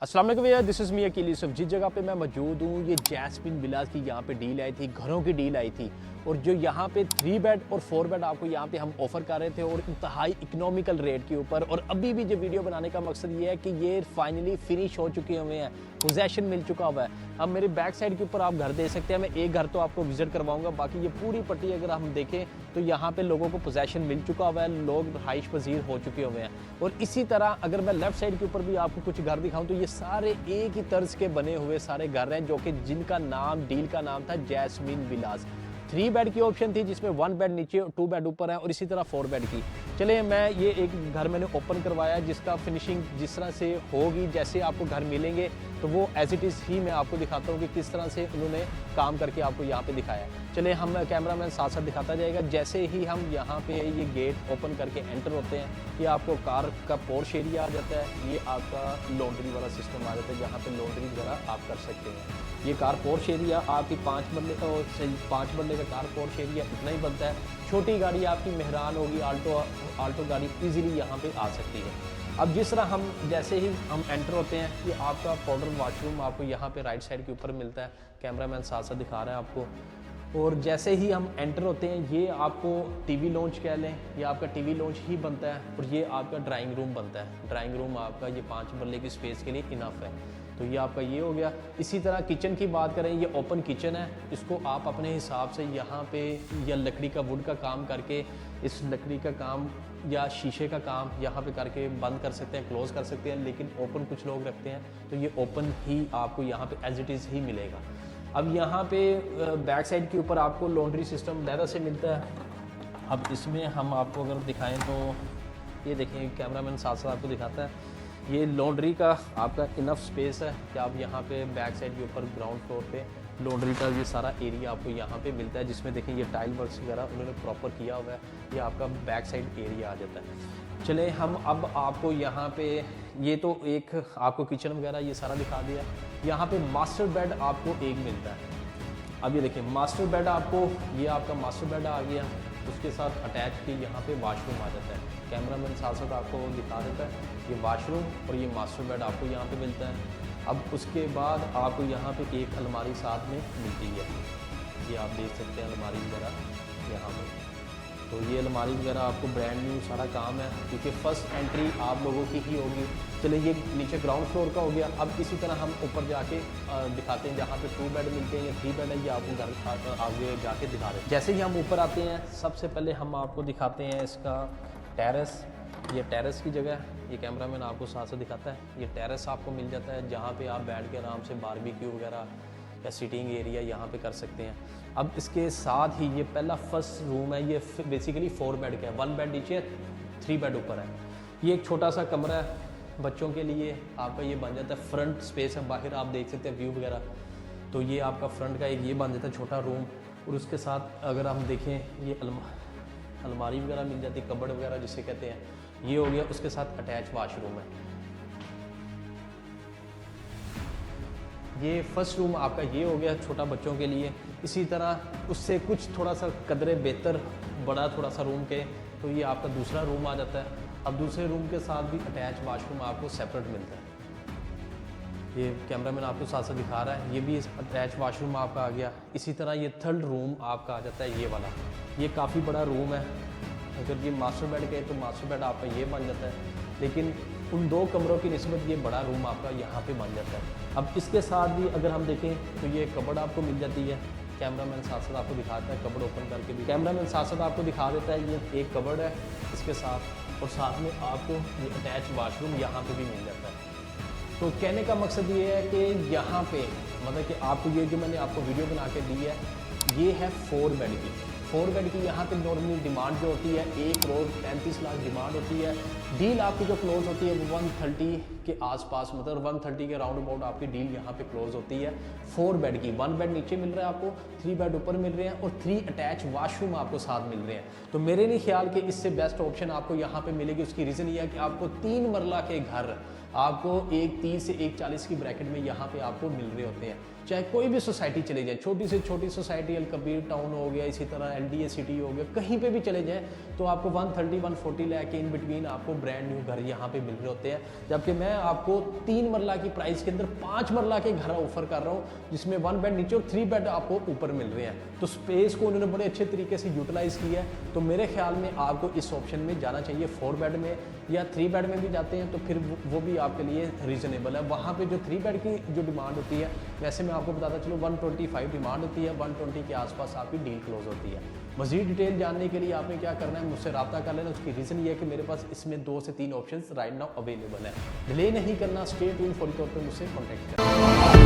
अस्सलाम वालेकुम भैया, this is me Aqeel Yusuf. जिस जगह पे मैं मौजूद हूँ ये जैस्मिन विलास की यहाँ पे डील आई थी, घरों की डील आई थी। और जो यहाँ पे 3 बेड और 4 बेड आपको यहाँ पे हम ऑफ़र कर रहे थे और इंतहाई इकोनॉमिकल रेट के ऊपर। और अभी भी जो वीडियो बनाने का मकसद ये है कि ये फाइनली फिनिश हो चुके हुए हैं, पोजेसन मिल चुका हुआ है। अब मेरे बैक साइड के ऊपर आप घर देख सकते हैं। मैं एक घर तो आपको विजिट करवाऊंगा, बाकी ये पूरी पट्टी अगर हम देखें तो यहाँ पे लोगों को पोजेसन मिल चुका हुआ है, लोग रहाइश पजीर हो चुके हुए हैं। और इसी तरह अगर मैं लेफ्ट साइड के ऊपर भी आपको कुछ घर दिखाऊं तो ये सारे एक ही तर्ज के बने हुए सारे घर हैं, जो कि जिनका नाम डील का नाम था जैस्मिन विलास। 3 बेड की ऑप्शन थी जिसमें 1 बेड नीचे 2 बेड ऊपर है और इसी तरह 4 बेड की। चलिए मैं ये एक घर मैंने ओपन करवाया जिसका फिनिशिंग जिस तरह से होगी, जैसे आपको घर मिलेंगे तो वो एज इट इज़ ही मैं आपको दिखाता हूँ कि किस तरह से उन्होंने काम करके आपको यहाँ पे दिखाया। चलिए हम कैमरामैन साथ साथ दिखाता जाएगा। जैसे ही हम यहाँ पे ये गेट ओपन करके एंटर होते हैं, ये आपको कार का पोर्च एरिया आ जाता है। ये आपका लॉन्ड्री वाला सिस्टम आ जाता है जहाँ पे लॉन्ड्री वगैरह आप कर सकते हैं। ये कार पोर्च एरिया आपकी 5 बंदे का 5 बंदे का कार पोर्च एरिया इतना ही बनता है। छोटी गाड़ी आपकी मेहरान होगी, आल्टो गाड़ी इजीली यहाँ पे आ सकती है। अब जिस तरह हम जैसे ही हम एंटर होते हैं, ये आपका पाउडर वॉशरूम आपको यहाँ पे राइट साइड के ऊपर मिलता है। कैमरामैन साथ साथ दिखा रहा है आपको। और जैसे ही हम एंटर होते हैं ये आपको टीवी लॉन्च कह लें, ये आपका टीवी लॉन्च ही बनता है। और ये आपका ड्राइंग रूम बनता है। ड्राइंग रूम आपका ये 5 बल्ले की स्पेस के लिए इनफ है। तो ये आपका ये हो गया। इसी तरह किचन की बात करें, ये ओपन किचन है। इसको आप अपने हिसाब से यहाँ पे या लकड़ी का वुड का काम करके, इस लकड़ी का काम या शीशे का काम यहाँ पे करके बंद कर सकते हैं, क्लोज कर सकते हैं। लेकिन ओपन कुछ लोग रखते हैं तो ये ओपन ही आपको यहाँ पे एज इट इज़ ही मिलेगा। अब यहाँ पे बैक साइड के ऊपर आपको लॉन्ड्री सिस्टम लैदर से मिलता है। अब इसमें हम आपको अगर दिखाएं तो ये देखें, कैमरामैन साथ साथ आपको दिखाता है। ये लॉन्ड्री का आपका इनफ स्पेस है कि आप यहाँ पे बैक साइड के ऊपर ग्राउंड फ्लोर पे लॉन्ड्री का ये सारा एरिया आपको यहाँ पे मिलता है, जिसमें देखें ये टाइल वर्क्स वगैरह उन्होंने प्रॉपर किया हुआ है। ये आपका बैक साइड एरिया आ जाता है। चले हम अब आपको यहाँ पे ये तो एक आपको किचन वगैरह ये सारा दिखा दिया। यहाँ पे मास्टर बेड आपको एक मिलता है। अब ये देखिए मास्टर बेड आपको, ये आपका मास्टर बेड आ गया, उसके साथ अटैच के यहाँ पे वॉशरूम आ जाता है। कैमरामैन साथ साथ आपको दिखा देता है। ये वॉशरूम और ये मास्टर बेड आपको यहाँ पे मिलता है। अब उसके बाद आपको यहाँ पे एक अलमारी साथ में मिलती है। ये आप देख सकते हैं अलमारी वगैरह यहाँ पे। तो ये अलमारी वगैरह आपको ब्रांड न्यू सारा काम है, क्योंकि फ़र्स्ट एंट्री आप लोगों की ही होगी। चलिए ये नीचे ग्राउंड फ्लोर का हो गया। अब इसी तरह हम ऊपर जाके दिखाते हैं जहाँ पे 2 बेड मिलते हैं या 3 बेड है, ये आपको घर आगे जाके दिखा रहे हैं। जैसे ही हम ऊपर आते हैं सबसे पहले हम आपको दिखाते हैं इसका टेरेस। ये टेरेस की जगह है, ये कैमरामैन आपको साथ साथ दिखाता है। ये टेरेस आपको मिल जाता है जहाँ पे आप बैठ के आराम से बारबेक्यू वगैरह या सिटिंग एरिया यहाँ पे कर सकते हैं। अब इसके साथ ही ये पहला फर्स्ट रूम है, ये बेसिकली 4 बेड का है। 1 बेड नीचे 3 बेड ऊपर है। ये एक छोटा सा कमरा है बच्चों के लिए, आपका ये बन जाता है। फ्रंट स्पेस है, बाहर आप देख सकते हैं व्यू वगैरह। तो ये आपका फ्रंट का एक ये बन जाता है छोटा रूम। और उसके साथ अगर हम देखें ये अलमारी वगैरह मिल जाती है, कबर्ड वगैरह जिसे कहते हैं, ये हो गया। उसके साथ अटैच वाशरूम है। ये फर्स्ट रूम आपका ये हो गया छोटा बच्चों के लिए। इसी तरह उससे कुछ थोड़ा सा कदरे बेहतर बड़ा थोड़ा सा रूम के, तो ये आपका दूसरा रूम आ जाता है। अब दूसरे रूम के साथ भी अटैच वाशरूम आपको सेपरेट मिलता है। ये कैमरामैन आपको साथ साथ दिखा रहा है, ये भी अटैच वाशरूम आपका आ गया। इसी तरह ये थर्ड रूम आपका आ जाता है ये वाला। ये काफ़ी बड़ा रूम है। अगर ये मास्टर बेड के तो मास्टर बेड आपका ये बन जाता है, लेकिन उन 2 कमरों की निस्बत ये बड़ा रूम आपका यहाँ पे बन जाता है। अब इसके साथ भी अगर हम देखें तो ये कबर्ड आपको मिल जाती है। कैमरामैन साथ साथ आपको दिखाता है कबर्ड ओपन करके भी। कैमरामैन साथ साथ आपको दिखा देता है ये एक कबर्ड है इसके साथ, और साथ में आपको ये अटैच वाशरूम यहाँ पे भी मिल जाता है। तो कहने का मकसद ये है कि यहाँ पे मतलब कि आपको ये जो मैंने आपको वीडियो बना के दी है, ये है 4 बेड की। 4 बेड की यहाँ पे नॉर्मली डिमांड जो होती है 1 करोड़ 35 लाख डिमांड होती है। डील आपकी जो क्लोज होती है वो 130 के आसपास, मतलब 130 के राउंड अबाउट आपकी डील यहाँ पे क्लोज होती है 4 बेड की। 1 बेड नीचे मिल रहा है आपको, 3 बेड ऊपर मिल रहे हैं और 3 अटैच वाशरूम आपको साथ मिल रहे हैं। तो मेरे नहीं ख्याल कि इससे बेस्ट ऑप्शन आपको यहाँ पे मिलेगी। उसकी रीज़न ये है कि आपको 3 मरला के घर आपको एक 30 से एक 40 की ब्रैकेट में यहाँ पे आपको मिल रहे होते हैं। चाहे कोई भी सोसाइटी चले जाए, छोटी से छोटी सोसाइटी, अल कबीर टाउन हो गया, इसी तरह LDA सिटी हो गया, कहीं पे भी चले जाएं तो आपको 130-140 लाख के इन बिटवीन आपको ब्रांड न्यू घर यहाँ पे मिल रहे होते हैं। जबकि मैं आपको 3 मरला की प्राइस के अंदर 5 मरला के घर ऑफर कर रहा हूँ, जिसमें 1 बेड नीचे और 3 बेड आपको ऊपर मिल रहे हैं। तो स्पेस को उन्होंने बड़े अच्छे तरीके से यूटिलाइज किया है। तो मेरे ख्याल में आपको इस ऑप्शन में जाना चाहिए। 4 बेड में या 3 बेड में भी जाते हैं तो फिर वो भी आपके लिए रीज़नेबल है। वहाँ पे जो 3 बेड की जो डिमांड होती है, वैसे मैं आपको बताता चलूँ 125 डिमांड होती है, 120 के आसपास आपकी डील क्लोज होती है। मज़ीद डिटेल जानने के लिए आपने क्या करना है, मुझसे रब्ता कर लेना। उसकी रीज़न ये है कि मेरे पास इसमें 2 से 3 ऑप्शन राइट नाउ अवेलेबल है। डिले नहीं करना, स्टे ट्यून, फौरी तौर पर मुझसे कॉन्टैक्ट करें।